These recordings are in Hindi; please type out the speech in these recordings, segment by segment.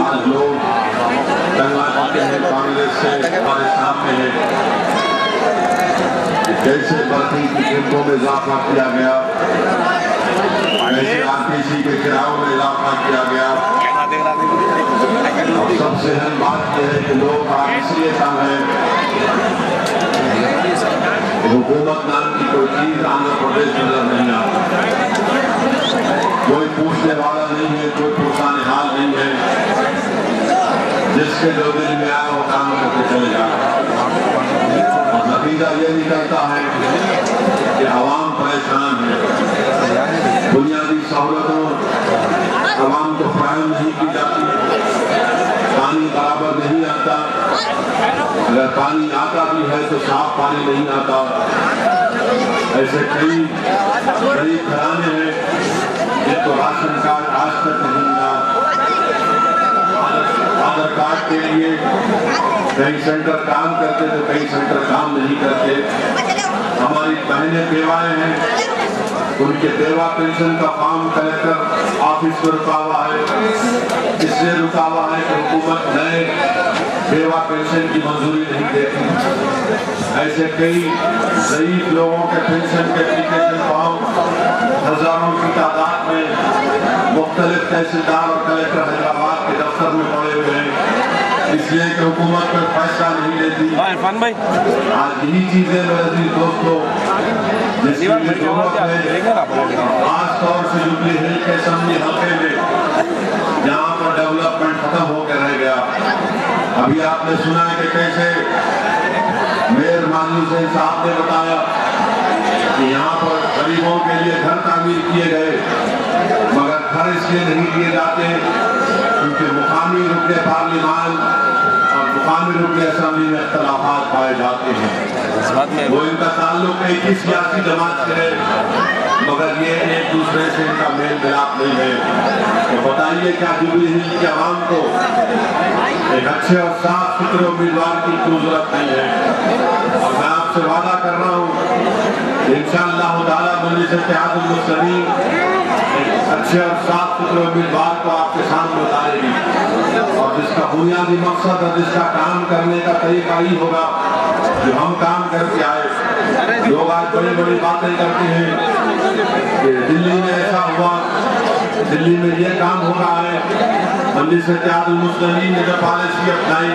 आज लोग तंगा पाते हैं कांग्रेस से हमारे सामने है कैसे बढ़ती की कीमतों में इजाफा किया गया, कैसे आरटीसी के किरायों में इजाफा किया गया। सबसे अहम बात यह है कि लोग आज इसलिए तंग है, हुकूमत नाम की कोई चीज आंध्र प्रदेश नजर नहीं आता, कोई पूछने वाला नहीं है, कोई पुरसाने हाल नहीं है, जिसके जो दिल में आया वो काम करके चले जाए। और नतीजा ये निकलता है कि आवाम परेशान है, बुनियादी सहूलतों आवाम को फराहम नहीं की जाती, पानी बराबर नहीं आता, अगर पानी आता भी है तो साफ पानी नहीं आता। ऐसे कई गरीब घराने हैं जिनको राशन कार्ड आज तक नहीं मिला, आधार कार्ड के लिए कई सेंटर काम करते तो कई सेंटर काम नहीं करते। हमारी बहनें बेवाएं हैं, उनके बेवा पेंशन का फॉर्म कलेक्टर ऑफिस में रुका हुआ है, इसलिए रुका हुआ है कि हुकूमत नए बेवा पेंशन की मंजूरी नहीं देती। ऐसे कई गरीब लोगों के पेंशन के एप्लीकेशन फॉर्म हजारों की तादाद में मुख्तलिफ तहसीलदार और कलेक्टर हैदराबाद के दफ्तर में पड़े हुए हैं, इसलिए कि हुकूमत पर फैसला नहीं लेती। आज यही चीजें मेरे दोस्तों जिसकी जरूरत है, खासतौर से जुबली हिल के समझी हल्के में जहाँ पर डेवलपमेंट खत्म होकर रह गया। अभी आपने सुना है कि कैसे मेयर माननीय हुसैन साहब ने बताया कि यहाँ पर गरीबों के लिए घर तामीर किए गए, मगर घर इसलिए नहीं दिए जाते क्योंकि मुकामी रुकने पार्लियामान और मुकामी रुकने असेंबली में इख्तलाफात पाए जाते हैं। वो इनका ताल्लुक एक ही सियासी जमात से है, मगर ये एक दूसरे से इनका मेल मिलाप नहीं है। तो बताइए क्या जुबली हिल की आवाम को एक अच्छे और साफ सुथरे उम्मीदवार की कोई जरूरत नहीं है। और मैं आपसे वादा कर रहा हूँ इंशाअल्लाह ताला मजलिस इत्तेहादुल मुस्लिमीन अच्छे और साफ सुथरे उम्मीदवार को आपके सामने उतारेगी, और जिसका बुनियादी मकसद और जिसका काम करने का तरीका ही होगा जो हम काम करके आए। लोग आज बड़ी बड़ी बातें करते हैं कि दिल्ली में ऐसा हुआ, दिल्ली में ये काम हो रहा है। मजलिस इत्तेहादुल मुस्लिमीन ने जो पॉलिसी अपनाई,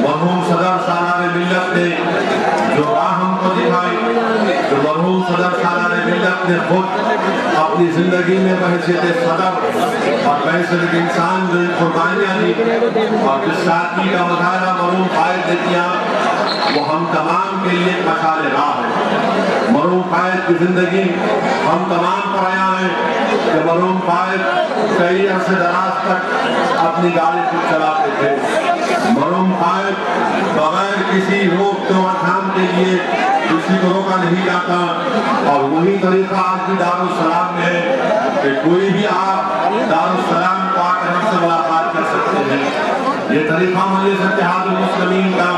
मरहूम सदर सालार मिल्लत ने जो राह हमको दिखाई, तो मरहूम सदर सालार मिल्लत ने खुद अपनी जिंदगी में बहसीत सदर और बहसीत इंसान जो कुर्बानियाँ दी और जिस सादगी का मुजाहरा मरहूम कायद ने किया, वो हम तमाम के लिए मशाल राह है। मरहूम कायद की जिंदगी हम तमाम पर आया है कि मरहूम कायद कई अरसे दराज तक अपनी गाड़ी खुद चलाते थे। मरहूम कायद बगैर किसी रोक टोकथाम के लिए किसी को रोका नहीं जाता, और वही तरीका आज भी दारुस्सलाम में है कि कोई भी आप दारुस्सलाम को आकर हमसे मुलाकात कर सकते हैं। ये तरीका मजलिस इत्तेहादुल मुस्लिमीन का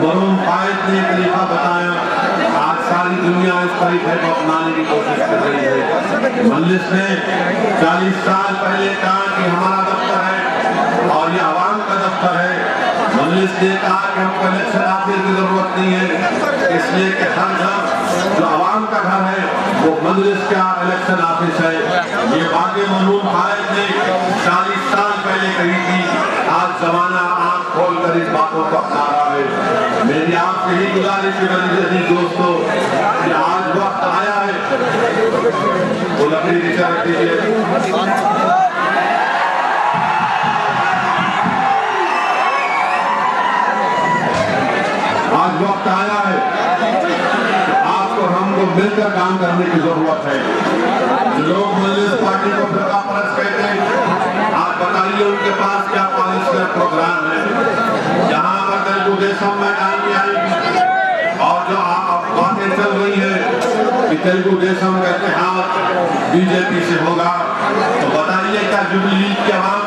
मरहूम कायद ने तरीका बताया। आज सारी दुनिया इस तरीके को अपनाने की कोशिश कर रही है। मजलिस ने 40 साल पहले कहा कि हमारा दफ्तर है और ये आवाम का दफ्तर है। मजलिस ने कहा कि हमको इलेक्शन ऑफिस की जरूरत नहीं है, इसलिए कि हर घर जो आवाम का घर है वो मजलिस का इलेक्शन ऑफिस है। ये बातें मरहूम कायद ने 40 साल पहले कही थी। आज जमाना आंख खोलकर इस बातों को अपना रहा है। मेरी आपसे ही गुजारिश है दोस्तों कि आज वक्त आया है, वो लकड़ी नीचे रख दीजिए। आज वक्त आया है, आपको हमको मिलकर काम करने की जरूरत है। लोग मजलिस पार्टी को फिरका परस्त कहते हैं, आप बताइए उनके पास क्या पॉलिसी का प्रोग्राम है। जहाँ पर तेलुगु देशम में आएंगे आएगी, और जो बातें चल रही है कि तेलुगु देशम का इतिहास बीजेपी से होगा, तो बताइए क्या जुबली हिल की आवाम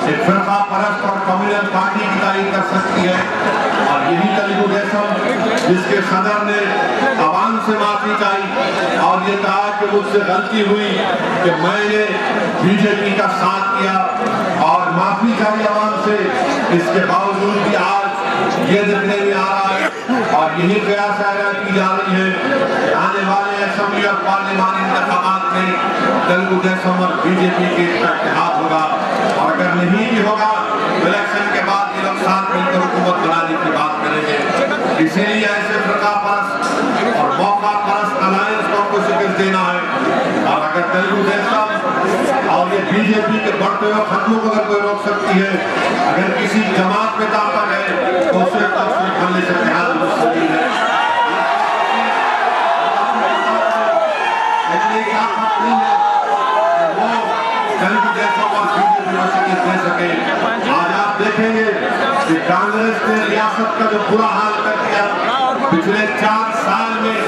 एक फिरका परस्त और कम्युनल पार्टी की तारीफ कर सकती है? और यही तेलुगु देशम जिसके सदर ने आवाम से माफी चाही और और ये कहा कि मुझसे गलती हुई कि मैंने बीजेपी का साथ किया और माफी चाहिए आवाम से। इसके बावजूद भी आज ये देखने में आ रहा है और यही प्रयास की जा रही है आने वाले असेंबली और पार्लियामानी इंतखाबात में तेलुगु देशम और बीजेपी के इत्तेहाद होगा। और अगर नहीं भी होगा तो इलेक्शन के बाद ये लोग साथ मिलकर हुकूमत बनाने की बात करेंगे। इसीलिए ऐसे प्रकार परस्त और मौका परस्त अलायंस को हमको शिकस्त देना है। और अगर तेलुगु देशम और ये बीजेपी के बढ़ते हुए खत्मों को अगर कोई रोक सकती है, अगर किसी जमात में ताकत है तो उसे बनने से इत्तेहाद मुस्तकिल है। आज आप देखेंगे कि कांग्रेस ने रियासत का जो बुरा हाल कर दिया, पिछले 4 साल में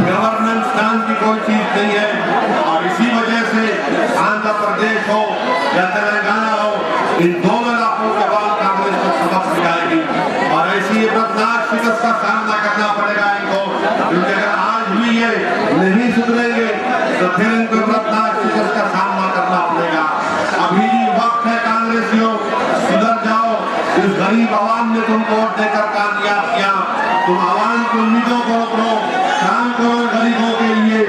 गवर्नेंस नाम की कोई चीज नहीं है। और इसी वजह से आंध्र प्रदेश हो या तेलंगाना हो, इन दोनों इलाकों के बाद कांग्रेस को सबक सिखाएगी और ऐसी इबरतनाक शिकस्त का सामना करना पड़ेगा इनको। क्योंकि अगर आज भी ये नहीं सुधरेंगे तो फिर इनको इबरतनाक शिकस्त का सामना करना पड़ेगा। अभी भी वक्त है कांग्रेसियों, सुधर जाओ। इस गरीब आवाम ने तुमको वोट देकर कामयाब किया, तुम आवाम की उम्मीदों को रोको, काम करो गरीबों के लिए।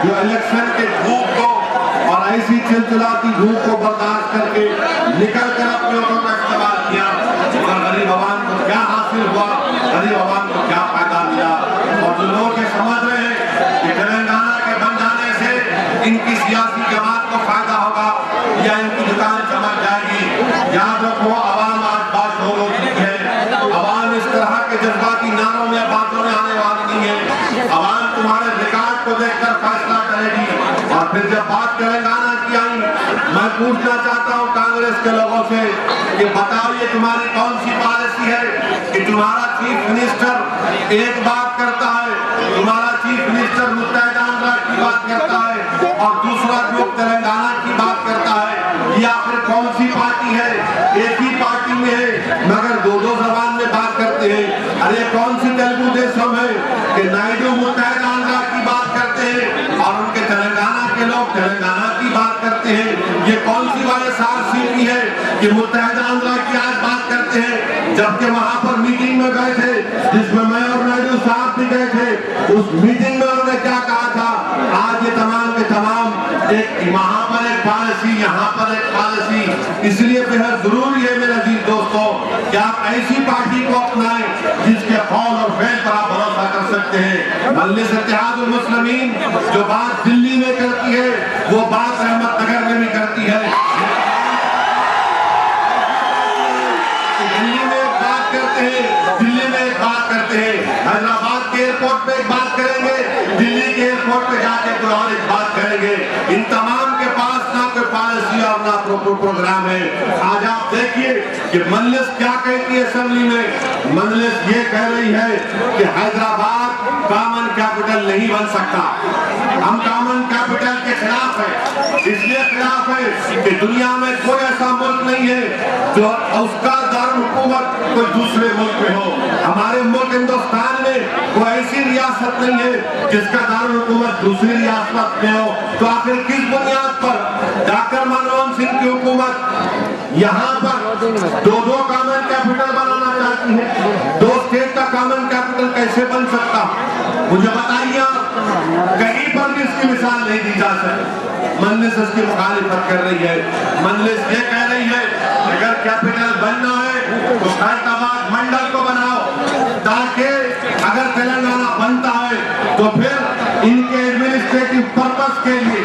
जो इलेक्शन के धूप को और ऐसी चिलचिलाती धूप को बर्दाश्त करके निकल कर अपने वोटों का इस्तेमाल किया, और गरीब आवाम को क्या हासिल हुआ, गरीब आवाम को क्या फायदा मिला। और जो लोग ये समझ रहे हैं कि तेलंगाना के बन जाने से इनकी सियासी जमात को फायदा होगा या इनकी दुकान चमक जाएगी, याद रखो आवाम आज बात हो चुकी है। आवाम इस तरह के जज्बाती नारों में बातों में आने वाली नहीं है। आवाम तुम्हारे रिकॉर्ड को देखकर फैसला करेगी। और फिर जब बात तेलंगाना की आई, मैं पूछना चाहता हूँ कांग्रेस के लोगों से कि बताओ ये तुम्हारी कौन सी पॉलिसी है कि तुम्हारा चीफ मिनिस्टर एक बात करता है, तुम्हारा चीफ मिनिस्टर मुत्तहिदा आंध्र की बात करता है और दूसरा लोग तेलंगाना की बात करता है। या फिर कौन सी पार्टी है, एक ही पार्टी में है मगर दो जबान में बात करते हैं। अरे कौन सी तेलुगु देशम है कि नायडू मुत्तहिदा आंध्र की बात करते हैं और उनके तेलंगाना के लोग तेलंगाना की बात करते हैं। ये कौन सी वाईएसआरसीपी है कि मुत्तहिदा आंध्र की आज बात करते हैं, जबकि वहां पर मीटिंग में गए थे जिसमें मैं और नायडू साहब भी गए थे। उस मीटिंग में उन्होंने क्या कहा था, आज ये तमाम के तमाम एक वहां पर एक पॉलिसी, यहाँ पर एक पॉलिसी। इसलिए बेहद जरूरी है मेरे अजीज दोस्तों कि आप ऐसी पार्टी को अपनाएं जिसके कौल और फेल पर आप भरोसा कर सकते हैं। मजलिस इत्तेहादुल मुस्लिमीन जो बात दिल्ली में करती है वो बात अहमदनगर में भी करती है। दिल्ली में एक बात करते हैं, दिल्ली में एक बात करते हैं, हैदराबाद के एयरपोर्ट पे एक बात करेंगे, दिल्ली के एयरपोर्ट पे जाके कोई और एक बात करेंगे। इन तमाम के पास ना कोई पॉलिसी और ना प्रोग्राम है। आज आप देखिए कि मजलिस क्या कहती है असेंबली में। मजलिस ये कह रही है कि हैदराबाद कॉमन कैपिटल नहीं बन सकता। हम कॉमन कैपिटल के खिलाफ है। इसलिए खिलाफ है कि दुनिया में कोई ऐसा मुल्क नहीं है जो उसका दारुल-हुकूमत कोई दूसरे मुल्क में हो। हमारे मुल्क हिंदुस्तान में कोई ऐसी रियासत नहीं है जिसका दारुल-हुकूमत दूसरी रियासत में हो। तो आखिर किस बुनियाद पर डॉक्टर मनमोहन सिंह की हुकूमत यहाँ पर दो कॉमन कैपिटल बनाना चाहती है? 2 स्टेट का कॉमन कैपिटल कैसे बन सकता? मुझे बताइए, कहीं पर भी इसकी मिसाल नहीं दी जा सकती। मजलिस इसकी मुखालिफत कर रही है। मजलिस ये कह रही है अगर कैपिटल बनना है तो फैसलाबाद मंडल को बनाओ, ताकि अगर तेलंगाना बनता है तो फिर इनके एडमिनिस्ट्रेटिव पर्पस के लिए,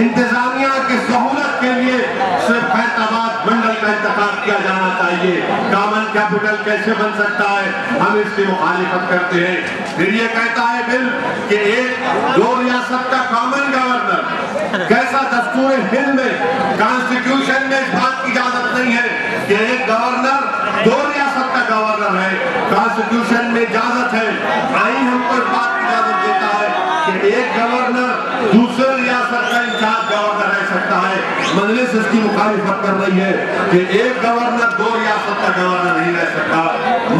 इंतजामिया की सहूलत के लिए सिर्फ फैसलाबाद मंडल का इंतखाब किया जाना चाहिए। कॉमन कैपिटल कैसे बन सकता है? हम इसकी मुखालिफत करते हैं। फिर ये कहता है बिल कि 2 रियासत का कॉमन गवर्नर। कैसा दस्तूर हिंद में, कॉन्स्टिट्यूशन में इस बात की इजाजत नहीं है कि एक गवर्नर 2 रियासत का गवर्नर है। कॉन्स्टिट्यूशन में इजाजत है, आईन हमको इस बात की इजाजत देता है कि एक गवर्नर दूसरे रियासत का इंचार्ज गवर्नर रह सकता है। मजलिस इसकी मुखालिफत कर रही है कि एक गवर्नर 2 रियासत का गवर्नर नहीं रह सकता।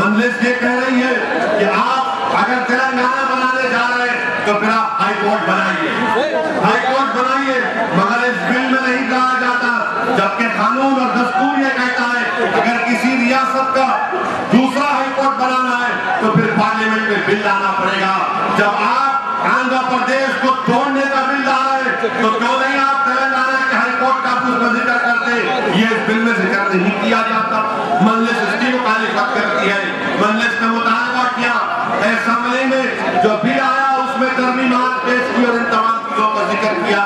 मजलिस ये कह रही है कि आप अगर तेलंगाना बनाने जा रहे हैं तो फिर आप हाई कोर्ट बनाइए, मगर इस बिल में नहीं कहा जाता, जबकि कानून और दस्तूर ये कहता है अगर किसी रियासत का दूसरा हाई कोर्ट बनाना है तो फिर पार्लियामेंट में बिल लाना पड़ेगा। जब आप आंध्र प्रदेश को तोड़ने का बिल ला रहे हैं तो क्यों नहीं आप तेलंगाना के हाई कोर्ट का उसमें जिक्र करते? ये इस बिल में जिक्र नहीं किया जाता। मजलिस इसकी मुखालिफत करती है। मजलिस ने मुतालबा किया, असेंबली में जो बिल आया उसमें तरमीमात पेश की और इन तमाम चीजों का जिक्र किया।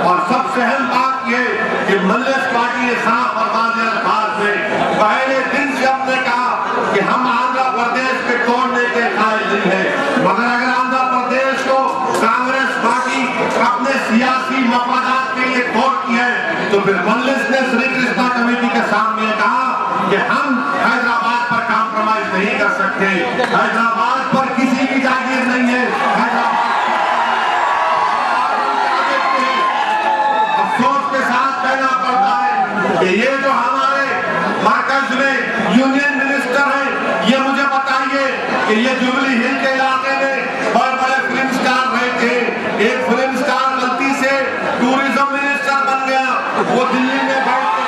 और सबसे अहम बात ये कि मजलिस पार्टी ने साफ और वाज़ेह अल्फाज में पहले दिन से हमने कहा कि हम आंध्र प्रदेश के तोड़ने के कायल नहीं है, मगर अगर आंध्र प्रदेश को कांग्रेस पार्टी अपने सियासी मफादात के लिए तोड़ती है तो फिर मजलिस ने श्री कृष्णा कमेटी के सामने कहा कि हम हैदराबाद पर कॉम्प्रोमाइज नहीं कर सकते। हैदराबाद पर किसी की जागीर नहीं है। हैदराबाद अफसोस के साथ कहना पड़ता है कि ये जो हमारे मरकज में यूनियन मिनिस्टर है, ये मुझे बताइए कि ये जुबली हिल के इलाके में बड़े फिल्म स्टार रहे थे। एक फिल्म स्टार गलती से टूरिज्म मिनिस्टर बन गया, वो दिल्ली में बैठ के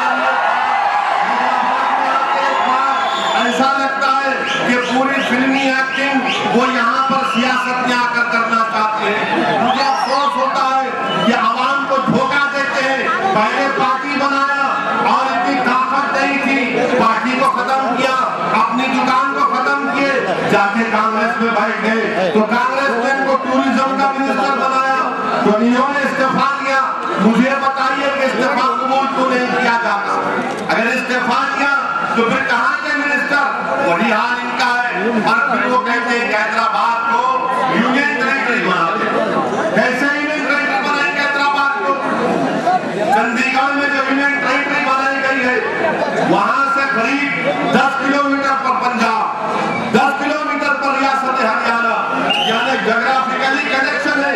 ऐसा लगता है कि पूरी फिल्मी एक्टिंग वो यहाँ पर सियासत में आकर करना चाहते हैं। मुझे अफसोस होता है कि आवाम को धोखा देते हैं। पहले पार्टी बनाया और इतनी ताकत नहीं थी, पार्टी को खत्म किया, अपनी दुकान को खत्म किए, जाके कांग्रेस में बैठ गए। तो कांग्रेस ने इनको टूरिज्म का मिनिस्टर बनाया तो इन्होंने इस्तीफा दिया। मुझे बताइए कि इस्तीफा कबूल क्यों नहीं किया जाता? अगर इस्तीफा दिया तो फिर कहाँ के मिनिस्टर? वही हाल इनका है। और फिर वो कहते हैं हैदराबाद को यूनियन टेरिटरी बना दे। कैसे यूनियन टेरिटरी बनाएंगे हैदराबाद को? चंडीगढ़ में जो यूनियन टेरिटरी बनाई गई है वहां से करीब 10 किलोमीटर पर पंजाब, 10 किलोमीटर पर रियासत हरियाणा, यानी जोग्राफिकली कनेक्शन है।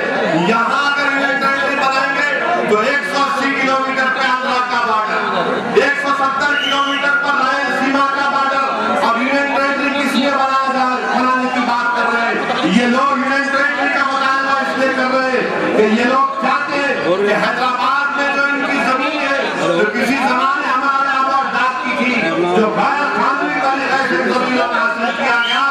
यहाँ अगर यूनियन टेरिटरी बनाएंगे तो 180 किलोमीटर पे आंध्र का बॉर्डर, 170 किलोमीटर पर रायलसीमा का बॉर्डर। अब यूनियन टेरिटरी किस लिए बनाने की बात कर रहे हैं? ये लोग यूनियन टेरिटरी का मुतालबा इसलिए कर रहे हैं कि ये लोग चाहते हैं कि हैदराबाद में जो इनकी जमीन है जो किसी जमाने हमारे आबाद की थी, जो गैर कानूनी तरीके से जमीनों का हासिल किया गया,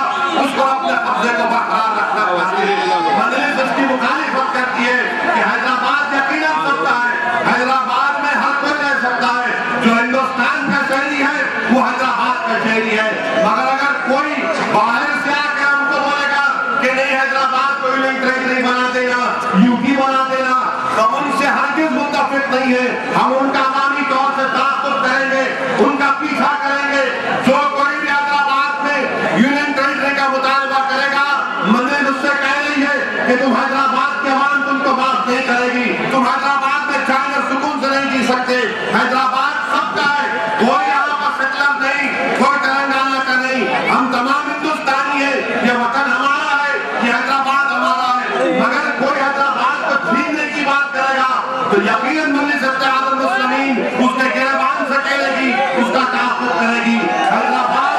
उसको अपने कब्जे को बरकरार रखना चाहते हैं। मजलिस इसकी मुखालिफत करती है कि हैदराबाद यकीनन सकता है, हैदराबाद में हर कोई रह सकता है। जो हिंदुस्तान का शहरी है वो हैदराबाद का शहरी है। मगर अगर कोई बाहर से आकर हमको बोलेगा कि नहीं हैदराबाद को यूनियन टेरिटरी बना देना, यूटी बना देना, तो उनसे हरगिज़ मुत्तफिक नहीं है। हम उनका अवामी तौर से ताक़ुब करेंगे, उनका पीछा करेंगे। जो कोई भी हैदराबाद में यूनियन टेरिटरी का मुतालबा करेगा, मजलिस उससे कह रही है कि तुम हैदराबाद के अवाम तुमको बात नहीं करेगी, तुम हैदराबाद में चैन और सुकून से नहीं जी सकते। हैदराबाद सबका है, कोई यहाँ पर सेटलर नहीं, कोई तेलंगाना का नहीं, हम तमाम हिंदुस्तानी है। ये वतन हमारा है, ये हैदराबाद हमारा है। मगर कोई हैदराबाद को छीनने की बात करेगा तो यकीनन मजलिस इत्तेहादुल मुस्लिमीन उसके गिरबान से खेलेगी, उसका तहफ़्फ़ुज़ करेगी। हैदराबाद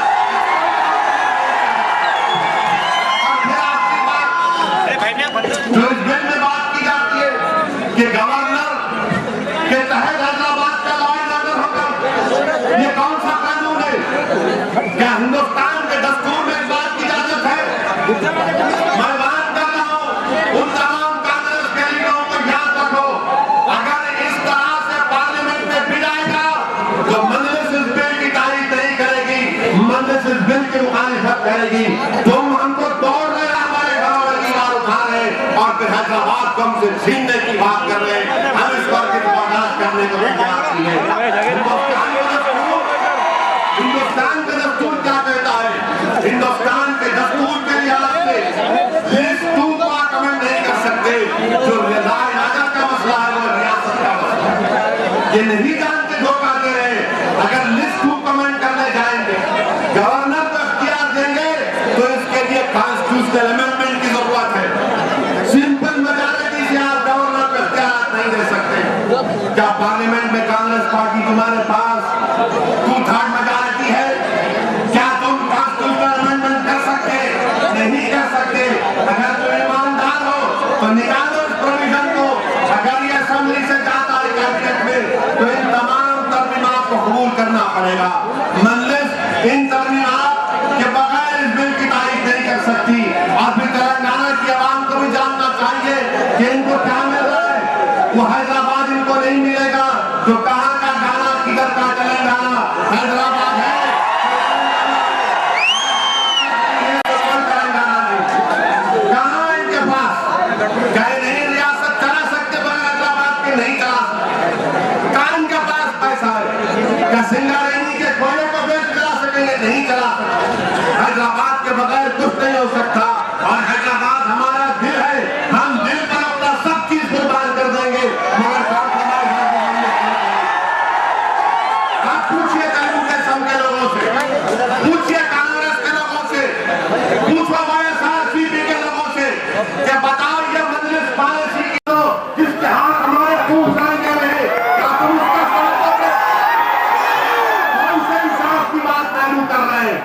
जो इस बिल में बात की जाती है कि गवर्नर के तहत हैदराबाद का लॉ एंड ऑर्डर होगा, ये कौन सा कानून है? क्या हिंदुस्तान के दस्तूर में इस बात की इजाजत है? मैं बात कर रहा हूँ उन तमाम कांग्रेस के लीडरों को, याद रखो, अगर इस तरह से पार्लियामेंट में बिल आएगा तो मजलिस इस बिल की तारीफ नहीं करेगी, मजलिस इस बिल की मुखालिफत करेगी। तुम हमको तोड़ रहे, हमारे घरों में दीवार उठा रहे और फिर हैदराबाद को हमसे छीनने की बात कर रहे हैं। हम इस पर बर्दाश्त करने को तैयार नहीं है। हिंदुस्तान का दस्तूर क्या कहता है? हिंदुस्तान के दस्तूर के लिहाज से लिस्ट 2 को कमेंट नहीं कर सकते। जो राजा का मसला है वो रियासत का मसला है। ये नहीं जानते, धोखा दे रहे हैं। अगर लिस्ट 2 कमेंट करने जाएंगे, गवर्नर को इख्तियार देंगे तो इसके लिए कॉन्स्टिट्यूशनल अमेंडमेंट की जरूरत है। सिंपल मेजॉरिटी से आप गवर्नर को इख्तियार नहीं दे सकते। क्या पार्लियामेंट में कांग्रेस पार्टी तुम्हारे पास 2/3 मेजॉरिटी है? क्या तुम कॉन्स्टिट्यूशनल अमेंडमेंट कर सकते? नहीं कर सकते। अगर तुम ईमानदार हो तो निकालो इस नहीं मिलेगा जो कहाँ का गाना किधर का तेलंगाना हैदराबाद है कहाँ इनके पास चाहे नहीं रियासत चला सकते मगर हैदराबाद के नहीं चला सकते। कहाँ इनके पास पैसा है क्या सिंगारेनी के कोयले को बेच चला सकेंगे? नहीं चला सकते। हैदराबाद के बगैर कुछ नहीं हो सकता और हैदराबाद हमारा दिल है। हम दिल पर अपना सब चीज कुर्बान कर देंगे मगर आप पूछिए तेलुगु देशम के लोगों से, पूछिए कांग्रेस के लोगों से, पूछो YSRCP के लोगों से कि बताओ ये मजलिस पॉलिसी की तो जिसके हाथ हमारे खूब जाएंगे रहे क्या तुम उसका साथ कौन से इंसाफ की बात नेहरू कर रहे हैं?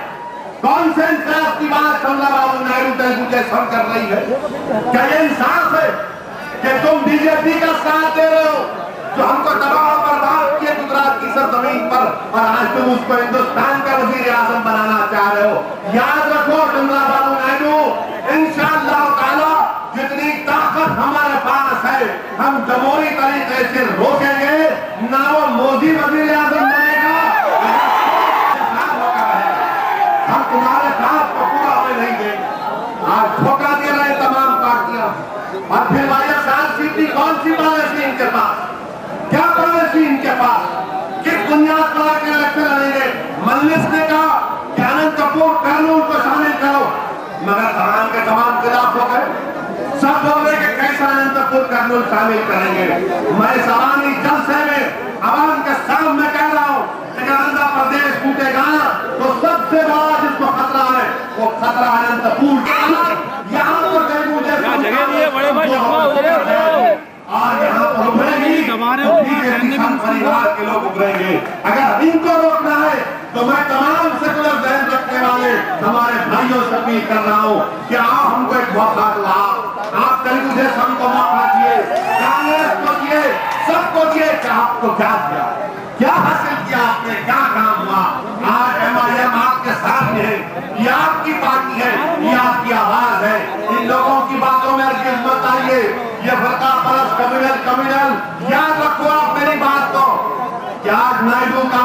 कौन से इंसाफ की बात चंद्रबाबू नायडू तेलुगु देशम कर रही है? क्या ये इंसाफ है कि तुम बीजेपी का साथ दे रहे हो जो हमको तबाह बर्बाद किए गुजरात की सरजमीन पर और आज तुम उसको हिंदुस्तान का वजीर आजम बनाना चाह रहे हो? याद रखो चंद्रबाबू नायडू, इंशाअल्लाह ताला जितनी ताकत हमारे पास है हम जमहूरी तरीके से रोकेंगे ना वो मोदी वजीर आजम बनेगा। हम तुम्हारे साथ को पूरा होने नहीं देंगे। आज धोखा दे रहे तमाम पार्टियां और फिर YSRCP कौन सी पॉलिसी इनके पास? क्या पॉलिसी इनके पास? किस बुनियाद पर आकर इलेक्शन लड़ेंगे? मजलिस ने कहा कि अनंत कपूर कर्नूल को शामिल करो मगर तमाम के तमाम खिलाफ हो गए। सब बोल रहे कि कैसा अनंत कपूर कर्नूल शामिल करेंगे। मैं सवानी जलसे में आवाम के सामने कह रहा हूँ कि आंध्र प्रदेश टूटेगा तो सबसे बड़ा जिसको खतरा है वो खतरा अनंत कपूर के यहाँ पर और यहाँ पर उभरेगी परिवार के लोग उभरेंगे। अगर इनको रोकना है तो मैं तमाम सेकुलर जहन रखने वाले हमारे भाइयों से अपील कर रहा हूँ कि आप हमको एक मौका दो। आप तेलुगु देशम को मौका दिए, कांग्रेस को दिए, सबको दिए कि आपको क्या दिया, क्या हासिल किया आपने, क्या काम हुआ? आज MIM आपके सामने है, ये आपकी पार्टी है, ये आपकी आवाज है। इन लोगों की बातों में अर्जित मत आइए, ये फरका परस कम्युनल याद रखो आप मेरी बात को। क्या नायडू का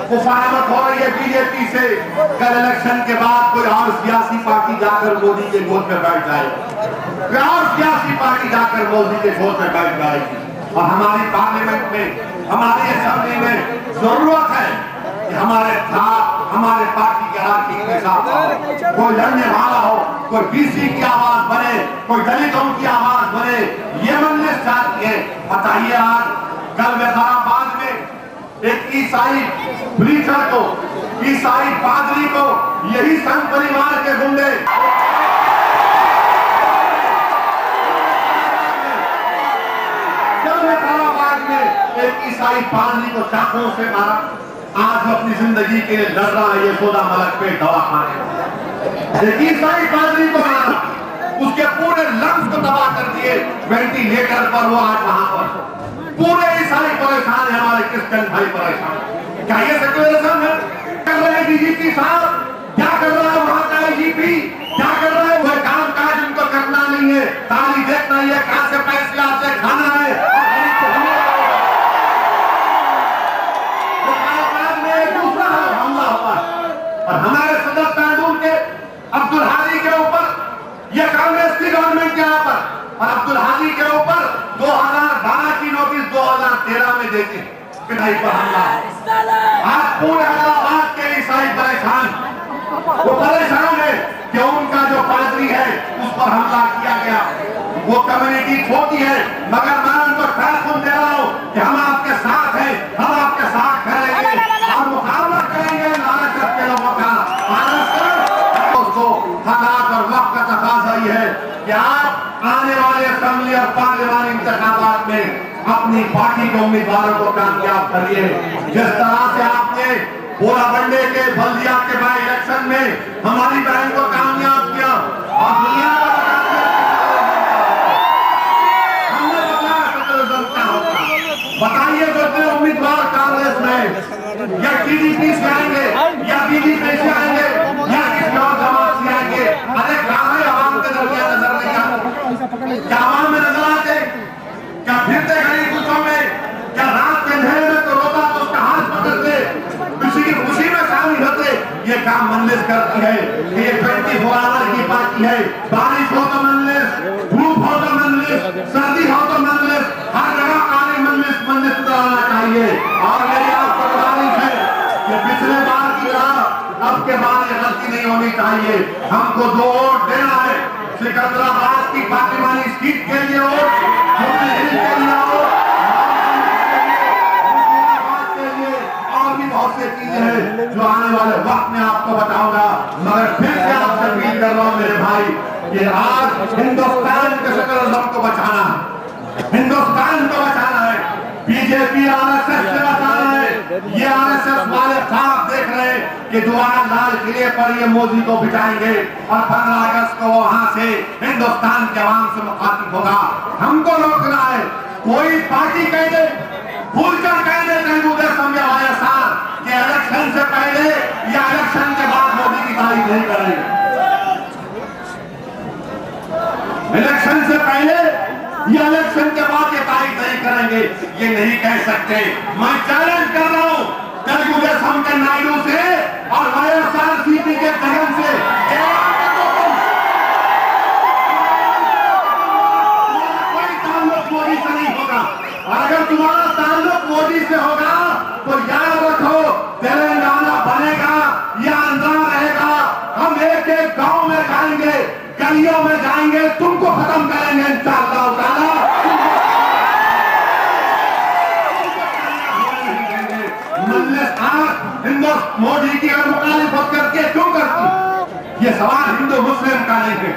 मुफाहमत हो रही है बीजेपी से? कल इलेक्शन के बाद कोई और सियासी पार्टी जाकर मोदी के गोद में बैठ जाएगी, कोई और सियासी पार्टी जाकर मोदी के गोद में बैठ जाएगी। और हमारी पार्लियामेंट में, हमारी असेंबली में जरूरत है कि हमारे साथ हमारे पार्टी के आर्थिक के साथ कोई लड़ने वाला हो, कोई BC की आवाज बने, कोई दलितों की आवाज बने। ये मजलिस चाहती है। बताइए आज कल वैजाबाद में एक ईसाई प्रीचर को, ईसाई पादरी को यही संघ परिवार के गुंडे एक ईसाई पादरी को चाकुओं से मारा। आज वो अपनी जिंदगी के लिए लड़ रहा है यशोदा मलक पे दवाखाने। एक ईसाई पादरी को मारा, उसके पूरे लंग्स को तबाह कर दिए, वेंटिलेटर पर वो आज वहां पर। पूरे ईसाई परेशान है, हमारे क्रिश्चियन भाई परेशान। क्या ये सेक्युलरिज्म है? कर रहे हैं DGP साहब, क्या कर रहा है वहां का IGP, क्या कर रहा है? वो काम काज उनको करना नहीं है, ताली देखना है, कहां से पैसे आते खाना है। और हमारे सदर तहसील के अब्दुल हादी के ऊपर, यह कांग्रेस की गवर्नमेंट के यहाँ पर, और अब्दुल हादी के ऊपर 2012 की नोटिस 2013 में देती पिटाई पर हमला। आज पूरे हैदराबाद के ईसाई परेशान, वो परेशान है कि उनका जो पादरी है उस पर हमला किया गया। वो कम्युनिटी छोटी है मगर मैं उनको टेलीफोन दे रहा हूँ कि हम आपके साथ हैं, हम आपके साथ खड़ेंगे और मुकाबला करेंगे नाराजग के लोगों का। हालात और वक्त का तकाजा ये है कि आप आने वाले असेंबली और पार्लियामानी इंतखाबात में अपनी पार्टी के उम्मीदवारों को कामयाब करिए। जिस तरह से आपने बोराबंडे के बल्दिया के बाई इलेक्शन में हमारी बहन को कामयाब किया और दुनिया बताइए जो उम्मीदवार कांग्रेस में या TDP से आएंगे या BJP से आएंगे या किसी और जमात से आएंगे, अरे कहाँ है आवाम के दरमियान नजर नहीं आते? क्या आवाम में नजर आते? क्या फिरते गली कुछ करती है कि ये 24 आवर की पार्टी है। बारिश हो तो मजलिस, धूप हो तो मजलिस, सर्दी हो तो मजलिस, हर जगह काली मजलिस तो आना चाहिए। और मेरी आपको गुजारिश है कि पिछले बार की तरह अब के बाद ये गलती नहीं होनी चाहिए। हमको 2 वोट देना है। सिकंदराबाद की फातिमानी सीट के लिए वोट, जुबली हिल के लिए वोट, के लिए और भी बहुत सी चीजें हैं जो आने वाले वक्त में आपको बताऊंगा। मगर फिर से आपसे अपील कर रहा हूं मेरे भाई कि आज हिंदुस्तान के सेकुलरिज्म को बचाना है, हिंदुस्तान को बचाना है। बीजेपी आरएसएस से बचाना है। ये आरएसएस वाले साफ देख रहे हैं कि दोबारा लाल किले पर ये मोदी को बिठाएंगे और 15 अगस्त को वहां से हिंदुस्तान के आवाम से मुखातिब होगा। हमको रोकना है। कोई पार्टी कह दे, भूलकर कह दे तेलुगु समझा कि इलेक्शन से पहले या इलेक्शन के बाद मोदी की तारीफ नहीं करेंगे, इलेक्शन से पहले या इलेक्शन के बाद ये तारीफ नहीं करेंगे, ये नहीं कह सकते। मैं चैलेंज कर रहा हूं तेलुगु देशम के नायडू से और वाईएसआरसीपी के जगन से, कोई ताल्लुक मोदी से नहीं होगा। अगर तुम्हारा ताल्लुक मोदी से होगा तो याद रखो तेलंगाना बनेगा या आंध्रा रहेगा। हम एक एक गांव में जाएंगे, गलियों में जाएंगे, तुमको खत्म करेंगे इंशाअल्लाह ताला। मोदी की अगर मुखालिफत करके क्यों करती? ये सवाल हिंदू मुस्लिम का नहीं है,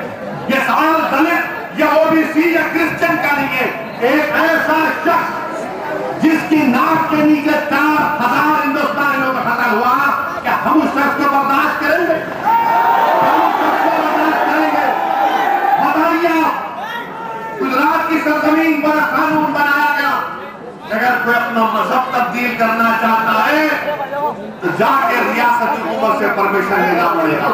ये सवाल दलित या ओबीसी या क्रिश्चियन का नहीं है। एक ऐसा शख्स जिसकी नाक के नीचे 4000 हिंदुस्तानियों का खतरा हुआ, क्या हम उस शख्स को बर्दाश्त करेंगे? हम उस शख्स को बर्दाश्त करेंगे? बताइए, गुजरात की सरजमीन पर कानून बनाया गया, अगर कोई अपना मजहब तब्दील करना चाहता है तो जाके रियासती हुकूमत से परमिशन लेना पड़ेगा।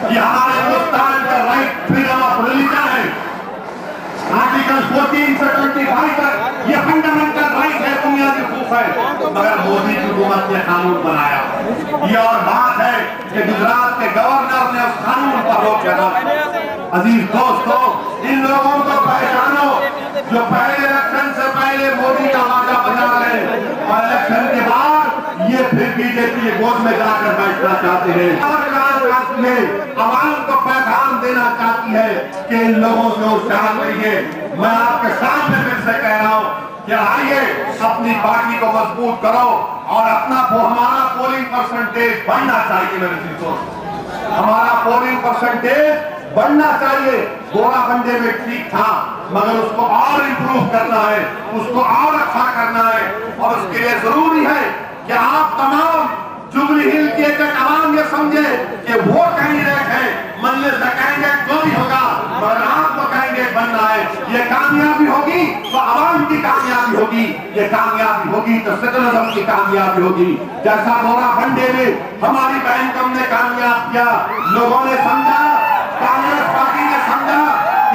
ये हमारे हिंदुस्तान का राइट फ्रीडम ऑफ रिलीजन है। आर्टिकल 14 से 25 तक ये फंडामेंटल राइट है, बुनियादी हकूक है। मगर मोदी की हुकूमत ने कानून बनाया। ये और बात है कि गुजरात के गवर्नर ने उस कानून पर रोक लगा। अजीज दोस्तों, इन लोगों को पहचानो जो पहले इलेक्शन से पहले मोदी का वादा बना रहे और इलेक्शन के बाद ये फिर बीजेपी के गोद में जाकर बैठना चाहते हैं। आवाम को पैगाम देना चाहती है कि इन लोगों से होशियार रहिए। मैं आपके सामने फिर से कह रहा हूं कि आइए अपनी पार्टी को मजबूत करो और अपना हमारा पोलिंग परसेंटेज बढ़ना चाहिए। मेरे दोस्तों, हमारा पोलिंग परसेंटेज बढ़ना चाहिए। गोराबंदे में ठीक था, मगर उसको और इंप्रूव करना है, उसको और अच्छा करना है। और उसके लिए जरूरी है कि आप तमाम जुबली हिल के आवाम ये समझे कि वो कैंडिडेट है, मजलिस का कैंडिडेट जो भी होगा, मगर आपको कैंडिडेट बनना है। ये कामयाबी होगी तो आवाम की कामयाबी होगी, ये कामयाबी होगी तो सेकुलरिज्म की कामयाबी होगी। जैसा गोराबंदे में हमारी बहन को हमने कामयाब किया, लोगों ने समझा, कांग्रेस पार्टी ने समझा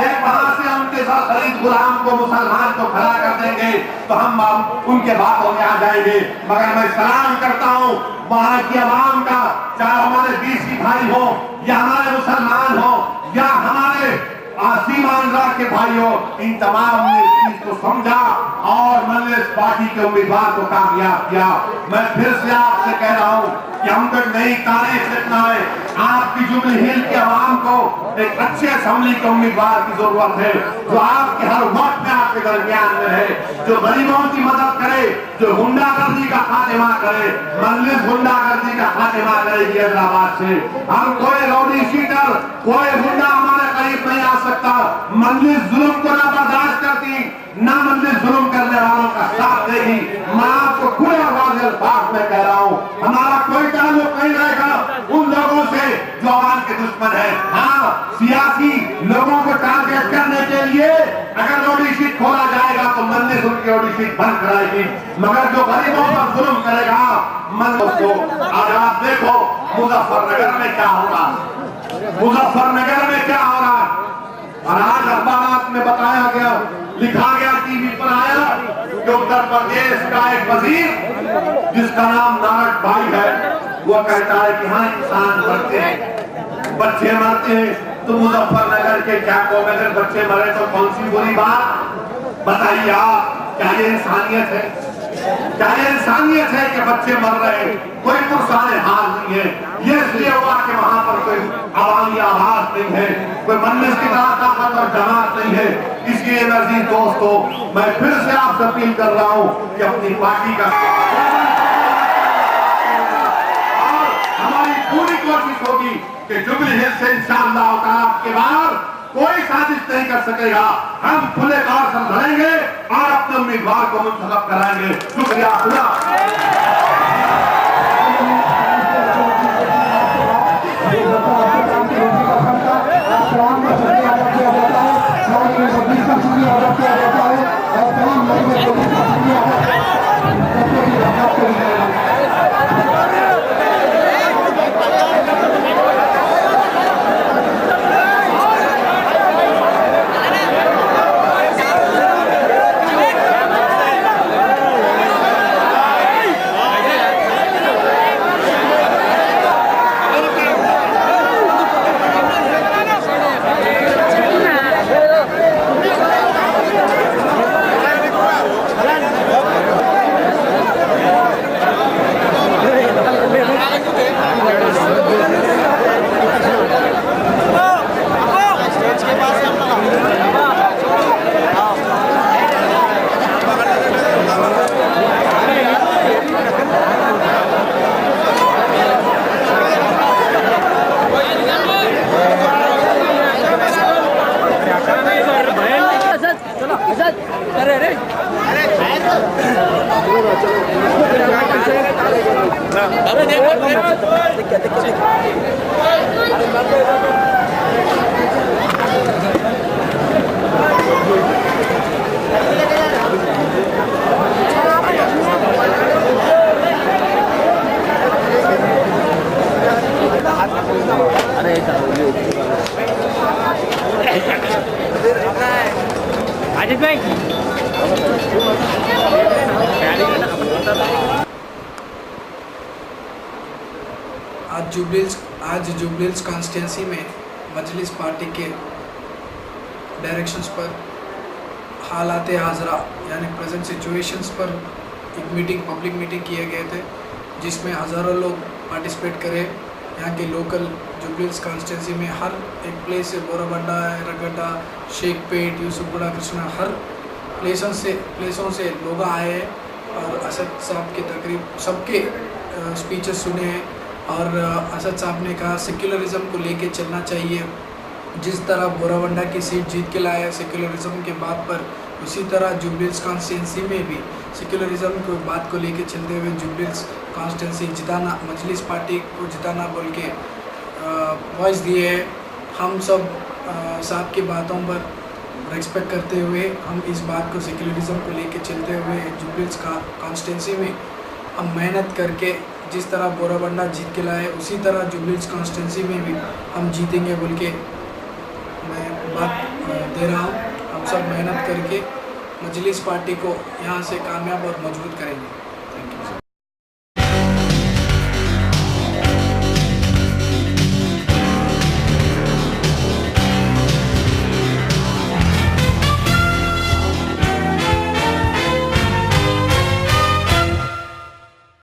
एक वहां से उनके साथ खरीद गुलाम को, मुसलमान को खड़ा कर देंगे तो हम उनके बातों में आ जाएंगे। मगर मैं सलाम करता हूं वहां की आवाम का, चाहे हमारे बीसी भाई हो या हमारे मुसलमान हो या हमारे सीमांध्रा के भाइयों, इन तमाम ने इस चीज को समझा और मजलिस पार्टी के उम्मीदवार को कामयाब किया। मैं फिर से आपसे कह रहा हूं कि हमको नई तारीख लिखना है। आपकी जुबली हिल के आवाम को एक अच्छे असेंबली के उम्मीदवार की जरूरत है, जो आपके हर वक्त में आपके दरमियान में है, जो गरीबों की मदद करे, जो गुंडागर्दी का खात्मा करे। मजलिस गुंडागर्दी का खात्मा करेगी हैदराबाद से। हम कोई रौडी शीटर, कोई गुंडा हमारे करीब नहीं आ सकता। मजलिस जुल्म को ना बर्दाश्त करती, ना मजलिस जुल्म करने वालों का साथ देगी। मैं आपको खुले वाज़ेह अल्फाज में कह रहा हूं, हमारा कोई ताल्लुक नहीं रहेगा उन लोगों से जो आवाम के दुश्मन है। हाँ, सियासी लोगों को टारगेट करने के लिए अगर रोडी शीट खोला जाएगा तो मजलिस उनकी रोडी शीट बंद कराएगी, मगर जो गरीबों पर जुल्म करेगा मजलिस को। आज आप देखो मुजफ्फरनगर में क्या हो रहा है, मुजफ्फरनगर में क्या हो रहा है। और आज अखबार में बताया गया, लिखा गया, टीवी पर आया कि उत्तर प्रदेश का एक वजीर जिसका नाम नारद भाई है, वो कहता है कि हाँ इंसान मरते हैं, बच्चे मरते हैं, तो मुजफ्फरनगर के क्या को अगर बच्चे मरे तो कौन सी बुरी बात बताइए आप? क्या ये इंसानियत है? क्या ये इंसानियत है कि बच्चे मर रहे हैं? कोई पुरसाने हाल नहीं है। ये इसलिए हुआ कि वहां पर कोई आवामी आवाज नहीं है, कोई मन्नत की ताकत और जमात नहीं है। इसलिए अजीज दोस्तों, मैं फिर से आपसे अपील कर रहा हूं कि अपनी पार्टी का और हमारी पूरी कोशिश होगी कि जुबली हिल्स से इंशाअल्लाह ताला के बाद कोई साजिश नहीं कर सकेगा। हम खुले तौर से लड़ेंगे और अपने उम्मीदवार को मुंतखब कराएंगे। शुक्रिया। अजित भाई आज जुबलीहिल्स कॉन्स्टिट्यूंसी में मजलिस पार्टी के डायरेक्शंस पर हालात हाजरा यानी प्रेजेंट सिचुएशंस पर एक पब्लिक मीटिंग किए गए थे, जिसमें हज़ारों लोग पार्टिसिपेट करे। यहाँ के लोकल जुबलीहिल्स कॉन्स्टिट्यूंसी में हर एक प्लेस से, बोराबंडा, रगड्डा, शेखपेट, यूसुफगुड़ा, कृष्णा, हर प्लेसों से लोग आए हैं और असद साहब के तकरीब सबके स्पीचेस सुने हैं। और असद साहब ने कहा सेक्युलरिज्म को लेके चलना चाहिए। जिस तरह बोराबंडा की सीट जीत के लाया सेक्युलरिज्म के बात पर, उसी तरह जुबलीहिल्स कॉन्स्टिट्यूंसी में भी सेक्युलरिज्म को बात को लेके चलते हुए जुबलीहिल्स कॉन्स्टिट्यूंसी जिताना, मजलिस पार्टी को जिताना बोल के वॉइस दिए है। हम सब साहब की बातों पर रिस्पेक्ट करते हुए हम इस बात को सेक्युलरिज्म को लेके चलते हुए जुबलीहिल्स कॉन्स्टिट्यूंसी में हम मेहनत करके जिस तरह बोराबंडा जीत के लाए उसी तरह जुबलीहिल्स कॉन्स्टिट्यूंसी में भी हम जीतेंगे बोल के मैं बात दे रहा हूँ। हम सब मेहनत करके मजलिस पार्टी को यहाँ से कामयाब और मजबूत करेंगे। Thank you.